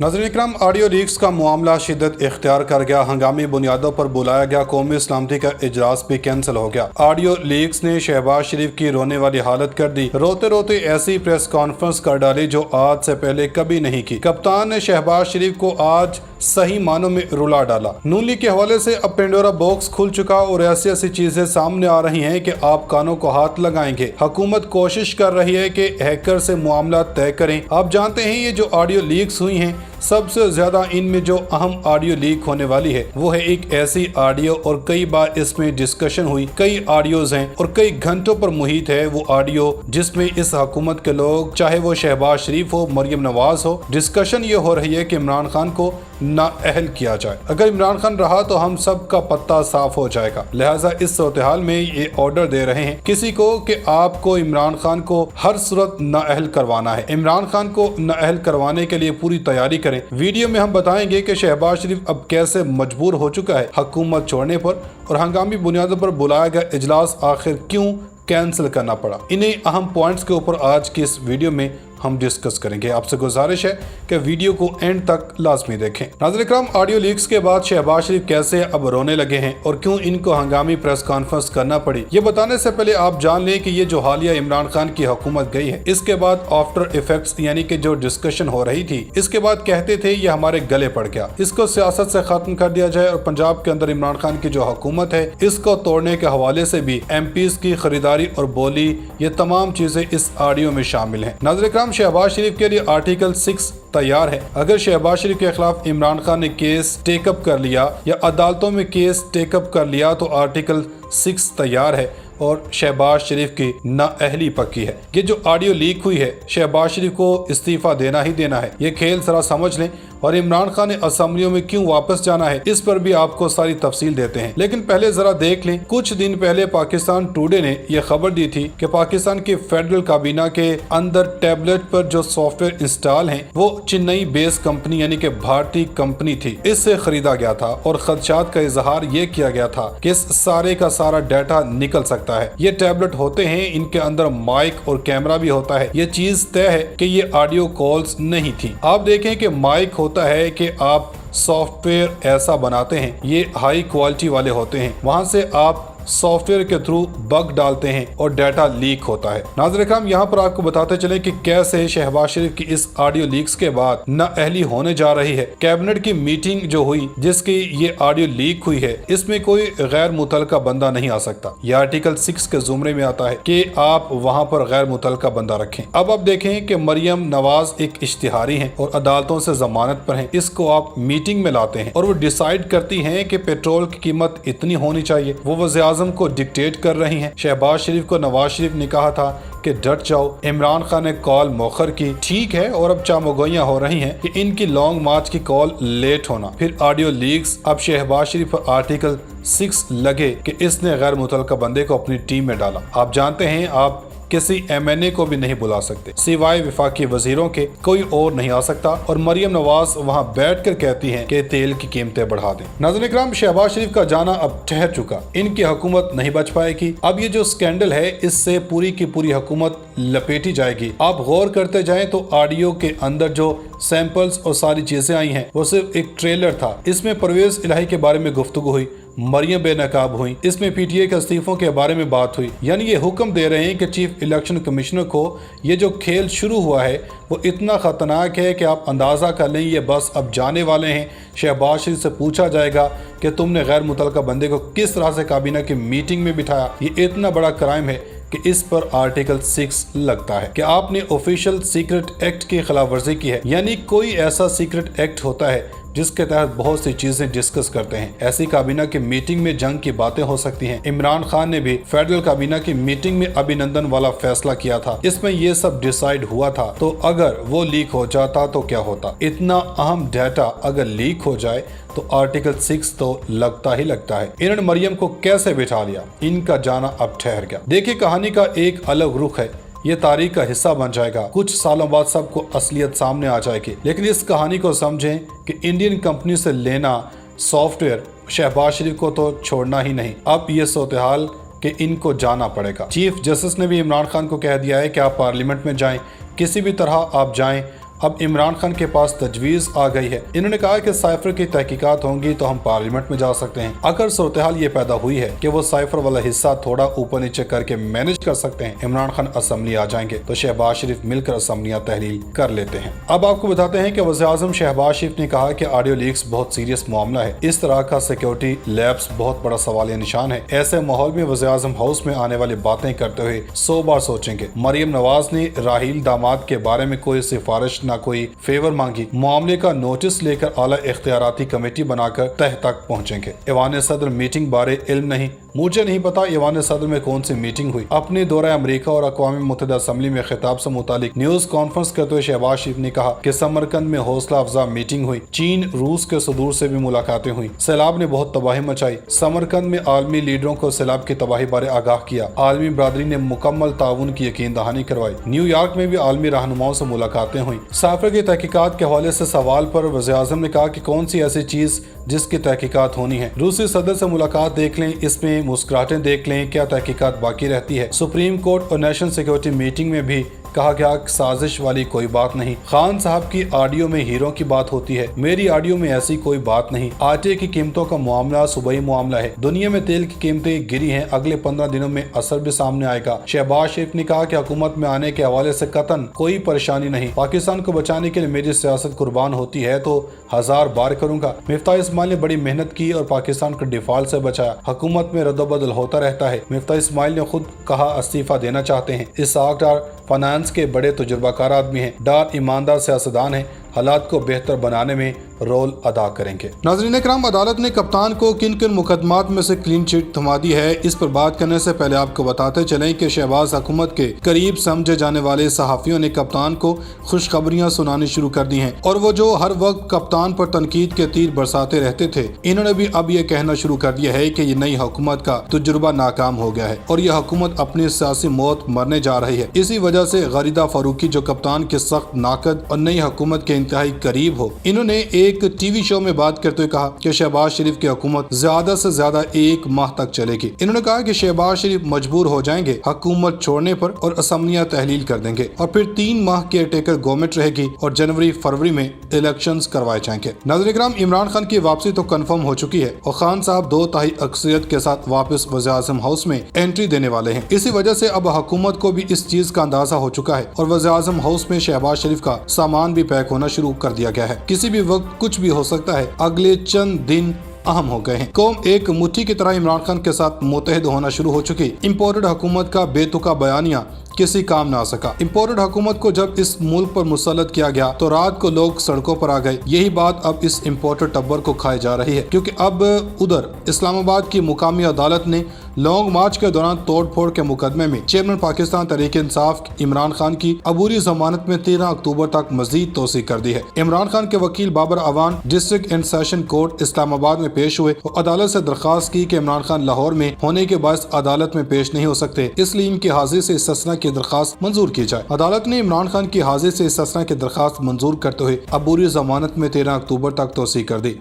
नाज़रीन इकराम, audio leaks का मामला शिद्दत इख्तियार कर गया। हंगामी बुनियादों पर बुलाया गया कौमी सलामती का इजलास भी कैंसिल हो गया। ऑडियो लीक्स ने शहबाज शरीफ की रोने वाली हालत कर दी। रोते रोते ऐसी प्रेस कॉन्फ्रेंस कर डाली जो आज से पहले कभी नहीं की। कप्तान ने शहबाज शरीफ को आज सही मानों में रुला डाला। नून लीग के हवाले से अब पेंडोरा बॉक्स खुल चुका और ऐसी ऐसी चीजें सामने आ रही हैं कि आप कानों को हाथ लगाएंगे। हुकूमत कोशिश कर रही है कि हैकर से मामला तय करें। आप जानते हैं ये जो ऑडियो लीक्स हुई हैं, सबसे ज्यादा इनमें जो अहम ऑडियो लीक होने वाली है वो है एक ऐसी ऑडियो, और कई बार इसमें डिस्कशन हुई, कई ऑडियोज हैं और कई घंटों पर मुहित है वो ऑडियो जिसमें इस हुकूमत के लोग, चाहे वो शहबाज शरीफ हो, मरियम नवाज हो, डिस्कशन ये हो रही है कि इमरान खान को नाअहल किया जाए। अगर इमरान खान रहा तो हम सब का पत्ता साफ हो जाएगा। लिहाजा इस सूरत-ए-हाल में ये ऑर्डर दे रहे हैं किसी को कि आपको इमरान खान को हर सूरत नाअहल करवाना है। इमरान खान को नाअहल करवाने के लिए पूरी तैयारी करें। वीडियो में हम बताएंगे कि शहबाज शरीफ अब कैसे मजबूर हो चुका है हुकूमत छोड़ने पर, और हंगामी बुनियादों पर बुलाया गया इजलास आखिर क्यों कैंसिल करना पड़ा। इन्हीं अहम पॉइंट्स के ऊपर आज की इस वीडियो में हम डिस्कस करेंगे। आपसे गुजारिश है कि वीडियो को एंड तक लाजमी देखें। नाज़रीन इकराम, ऑडियो लीक्स के बाद शहबाज शरीफ कैसे अब रोने लगे हैं और क्यों इनको हंगामी प्रेस कॉन्फ्रेंस करना पड़ी, ये बताने से पहले आप जान लें कि ये जो हालिया इमरान खान की हुकूमत गई है, इसके बाद आफ्टर इफेक्ट्स यानी कि जो डिस्कशन हो रही थी, इसके बाद कहते थे ये हमारे गले पड़ गया, इसको सियासत से खत्म कर दिया जाए और पंजाब के अंदर इमरान खान की जो हुकूमत है इसको तोड़ने के हवाले से भी MPs की खरीदारी और बोली, ये तमाम चीजें इस ऑडियो में शामिल है। नाज़रीन इकराम, शहबाज शरीफ के लिए आर्टिकल 6 तैयार है। अगर शहबाज शरीफ के खिलाफ इमरान खान ने केस टेकअप कर लिया या अदालतों में केस टेकअप कर लिया तो आर्टिकल 6 तैयार है और शहबाज शरीफ की नाअहली पक्की है। ये जो ऑडियो लीक हुई है, शहबाज शरीफ को इस्तीफा देना ही देना है। ये खेल जरा समझ लें, और इमरान खान ने असेंबलियों में क्यों वापस जाना है इस पर भी आपको सारी तफसील देते हैं। लेकिन पहले जरा देख लें, कुछ दिन पहले पाकिस्तान टुडे ने यह खबर दी थी कि पाकिस्तान की फेडरल काबीना के अंदर टैबलेट पर जो सॉफ्टवेयर इंस्टॉल हैं वो चेन्नई बेस कंपनी यानी कि भारतीय कंपनी थी, इससे खरीदा गया था और खदशात का इजहार ये किया गया था कि इस सारे का सारा डाटा निकल सकता है। ये टैबलेट होते हैं, इनके अंदर माइक और कैमरा भी होता है। ये चीज तय है कि ये ऑडियो कॉल्स नहीं थी। आप देखें कि माइक होता है कि आप सॉफ्टवेयर ऐसा बनाते हैं, ये हाई क्वालिटी वाले होते हैं, वहां से आप सॉफ्टवेयर के थ्रू बग डालते हैं और डाटा लीक होता है। नाज़रीन इकराम, यहाँ पर आपको बताते चले कि कैसे शहबाज शरीफ की इस ऑडियो लीक्स के बाद नाअहली होने जा रही है। कैबिनेट की मीटिंग जो हुई जिसकी ये ऑडियो लीक हुई है, इसमें कोई गैर मुतलका बंदा नहीं आ सकता। यह आर्टिकल 6 के जुमरे में आता है कि आप वहाँ पर गैर मुतलका बंदा रखें। अब आप देखें कि मरियम नवाज एक इश्तिहारी है और अदालतों से जमानत पर है, इसको आप मीटिंग में लाते हैं और वो डिसाइड करती है कि पेट्रोल की कीमत इतनी होनी चाहिए। वो वज़ीर आज़म को डिक्टेट कर रही हैं। शहबाज शरीफ को नवाज शरीफ ने कहा था कि डट जाओ। इमरान खान ने कॉल मौखर की, ठीक है, और अब चामगोइयां हो रही हैं कि इनकी लॉन्ग मार्च की कॉल लेट होना। फिर ऑडियो लीक्स, अब शहबाज शरीफ पर आर्टिकल 6 लगे कि इसने गैर मुतलका बंदे को अपनी टीम में डाला। आप जानते हैं आप किसी MNA को भी नहीं बुला सकते, सिवाय वफाकी वजीरों के कोई और नहीं आ सकता, और मरियम नवाज वहां बैठकर कहती हैं कि तेल की कीमतें बढ़ा दें। नाज़रीन इकराम, शहबाज शरीफ का जाना अब ठहर चुका, इनकी हुकूमत नहीं बच पाएगी। अब ये जो स्कैंडल है इससे पूरी की पूरी हुकूमत लपेटी जाएगी। आप गौर करते जाएं तो ऑडियो के अंदर जो सैंपल्स और सारी चीजें आई हैं वो सिर्फ एक ट्रेलर था। इसमें परवेज इलाही के बारे में गुफ्तगू हुई, मरियम बेनकाब हुई, इसमें PTA के इस्तीफों के बारे में बात हुई। यानी ये हुक्म दे रहे हैं कि चीफ इलेक्शन कमिश्नर को ये जो खेल शुरू हुआ है वो इतना खतरनाक है कि आप अंदाज़ा कर लें ये बस अब जाने वाले हैं। शहबाज शरीफ से पूछा जाएगा कि तुमने गैर मुतलका बंदे को किस तरह से काबीना की मीटिंग में बिठाया। ये इतना बड़ा क्राइम है कि इस पर आर्टिकल 6 लगता है कि आपने ऑफिशियल सीक्रेट एक्ट की खिलाफ वर्जी की है। यानी कोई ऐसा सीक्रेट एक्ट होता है जिसके तहत बहुत सी चीजें डिस्कस करते हैं। ऐसी काबीना की मीटिंग में जंग की बातें हो सकती हैं। इमरान खान ने भी फेडरल काबीना की मीटिंग में अभिनंदन वाला फैसला किया था, इसमें ये सब डिसाइड हुआ था। तो अगर वो लीक हो जाता तो क्या होता? इतना अहम डाटा अगर लीक हो जाए तो आर्टिकल 6 तो लगता ही लगता है। इन्होंने मरियम को कैसे बिठा लिया, इनका जाना अब ठहर गया। देखिए, कहानी का एक अलग रुख है, ये तारीख का हिस्सा बन जाएगा। कुछ सालों बाद सबको असलियत सामने आ जाएगी। लेकिन इस कहानी को समझें कि इंडियन कंपनी से लेना सॉफ्टवेयर शहबाज शरीफ को तो छोड़ना ही नहीं। अब ये सूरत-ए-हाल कि इनको जाना पड़ेगा। चीफ जस्टिस ने भी इमरान खान को कह दिया है कि आप पार्लियामेंट में जाएं, किसी भी तरह आप जाएं, अब इमरान खान के पास तजवीज आ गई है। इन्होंने कहा कि साइफर की तहकीकात होंगी तो हम पार्लियामेंट में जा सकते हैं। अगर सूरत-ए-हाल ये पैदा हुई है कि वो साइफर वाला हिस्सा थोड़ा ऊपर नीचे करके मैनेज कर सकते हैं, इमरान खान असेंबली आ जाएंगे तो शहबाज शरीफ मिलकर असेंबलियां तहलील कर लेते हैं। अब आपको बताते हैं कि वज़ीर-ए-आज़म शहबाज शरीफ ने कहा कि ऑडियो लीक्स बहुत सीरियस मामला है। इस तरह का सिक्योरिटी लैप्स बहुत बड़ा सवालिया निशान है। ऐसे माहौल में वज़ीर-ए-आज़म हाउस में आने वाली बातें करते हुए 100 बार सोचेंगे। मरियम नवाज ने राहील दामाद के बारे में कोई सिफारिश न कोई फेवर मांगी। मामले का नोटिस लेकर आला इख्तियाराती कमेटी बनाकर तह तक पहुंचेंगे। ईवान सदर मीटिंग बारे इल्म नहीं, मुझे नहीं पता ईवान सदर में कौन सी मीटिंग हुई। अपने दौरे अमेरिका और अक़वाम मुत्तहिदा असेंबली में खिताब से मुतालिक न्यूज कॉन्फ्रेंस करते हुए शहबाज शरीफ ने कहा कि समरकंद में हौसला अफजा मीटिंग हुई। चीन रूस के सदूर से भी मुलाकातें हुई। सैलाब ने बहुत तबाही मचाई। समरकंद में आलमी लीडरों को सैलाब की तबाही बारे आगाह किया। आलमी बरादरी ने मुकम्मल ताउन की यकीन दहानी करवाई। न्यूयॉर्क में भी आलमी रहनुमाओं से मुलाकातें हुई। साइफर की तहकीकात के हवाले से सवाल पर वज़ीर-ए-आज़म ने कहा कि कौन सी ऐसी चीज जिसकी तहकीकात होनी है। रूसी सदर से मुलाकात देख लें, इसमें मुस्कुराहटें देख लें, क्या तहकीकात बाकी रहती है। सुप्रीम कोर्ट और नेशनल सिक्योरिटी मीटिंग में भी कहा गया साजिश वाली कोई बात नहीं। खान साहब की ऑडियो में हीरो की बात होती है, मेरी ऑडियो में ऐसी कोई बात नहीं। आटे की कीमतों का मामला सुबह मामला है। दुनिया में तेल की कीमतें गिरी हैं, अगले 15 दिनों में असर भी सामने आएगा। शहबाज शरीफ ने कहा कि हुकूमत में आने के हवाले से कतन कोई परेशानी नहीं। पाकिस्तान को बचाने के लिए मेरी सियासत कुर्बान होती है तो 1000 बार करूंगा। मिफ्ताह इस्माइल ने बड़ी मेहनत की और पाकिस्तान को डिफॉल्ट से बचाया। हुकूमत में रद्दोबदल होता रहता है। मिफ्ताह इस्माइल ने खुद कहा इस्तीफा देना चाहते हैं। इसहाक डार फाइनेंस के बड़े तजुर्बाकार आदमी हैं। डार ईमानदार सियासतदान हैं, हालात को बेहतर बनाने में रोल अदा करेंगे। नाज़रीन इकराम, अदालत ने कप्तान को किन किन मुकदमात में से क्लीन चिट थमा दी है, इस पर बात करने से पहले आपको बताते चलें कि शहबाज हुकूमत के करीब समझे जाने वाले सहाफ़ियों ने कप्तान को खुशखबरियां सुनानी शुरू कर दी हैं और वो जो हर वक्त कप्तान पर तनकीद के तीर बरसाते रहते थे, इन्होंने भी अब ये कहना शुरू कर दिया है कि ये नई हुकूमत का तजुर्बा नाकाम हो गया है और यह हुकूमत अपनी सियासी मौत मरने जा रही है। इसी वजह से गरीदा फारूकी, जो कप्तान के सख्त नाकद और नई हुकूमत के इंतहाई करीब हो, इन्होंने एक टीवी शो में बात करते हुए कहा कि शहबाज शरीफ की हुकूमत ज्यादा से ज्यादा 1 माह तक चलेगी। इन्होंने कहा कि शहबाज शरीफ मजबूर हो जाएंगे हुकूमत छोड़ने पर और असेंबलियां तहलील कर देंगे और फिर 3 माह केयर टेकर गवर्नमेंट रहेगी और जनवरी फरवरी में इलेक्शंस करवाए जाएंगे। नाज़रीन इकराम, इमरान खान की वापसी तो कंफर्म हो चुकी है और खान साहब 2/3 अक्सरियत के साथ वापस वज़ीर-ए-आज़म हाउस में एंट्री देने वाले हैं। इसी वजह से अब हुकूमत को भी इस चीज का अंदाजा हो चुका है और वज़ीर-ए-आज़म हाउस में शहबाज शरीफ का सामान भी पैक होना शुरू कर दिया गया है। किसी भी वक्त कुछ भी हो सकता है। अगले चंद दिन अहम हो गए हैं। कौम एक मुट्ठी की तरह इमरान खान के साथ मुत्तहिद होना शुरू हो चुकी। इम्पोर्टेड हुकूमत का बेतुका बयानिया किसी काम ना आ सका। इम्पोर्टेड हुकूमत को जब इस मुल्क पर मुसल्लत किया गया तो रात को लोग सड़कों पर आ गए। यही बात अब इस इम्पोर्टेड टब्बर को खाई जा रही है, क्योंकि अब उधर इस्लामाबाद की मुकामी अदालत ने लॉन्ग मार्च के दौरान तोड़फोड़ के मुकदमे में चेयरमैन पाकिस्तान तहरीक इंसाफ इमरान खान की अबूरी जमानत में 13 अक्टूबर तक मजीद तोसी कर दी है। इमरान खान के वकील Babar Awan district and session court Islamabad में पेश हुए और अदालत से दरख्वास्त की कि इमरान खान लाहौर में होने के बायस अदालत में पेश नहीं हो सकते, इसलिए इनकी हाजिरी से इस्तिस्ना की दरख्वास्त मंजूर की जाए। अदालत ने इमरान खान की हाजिरी से इस्तिस्ना की दरख्वास्त मंजूर करते हुए अबूरी जमानत में 13 अक्टूबर तक तोसी कर दी।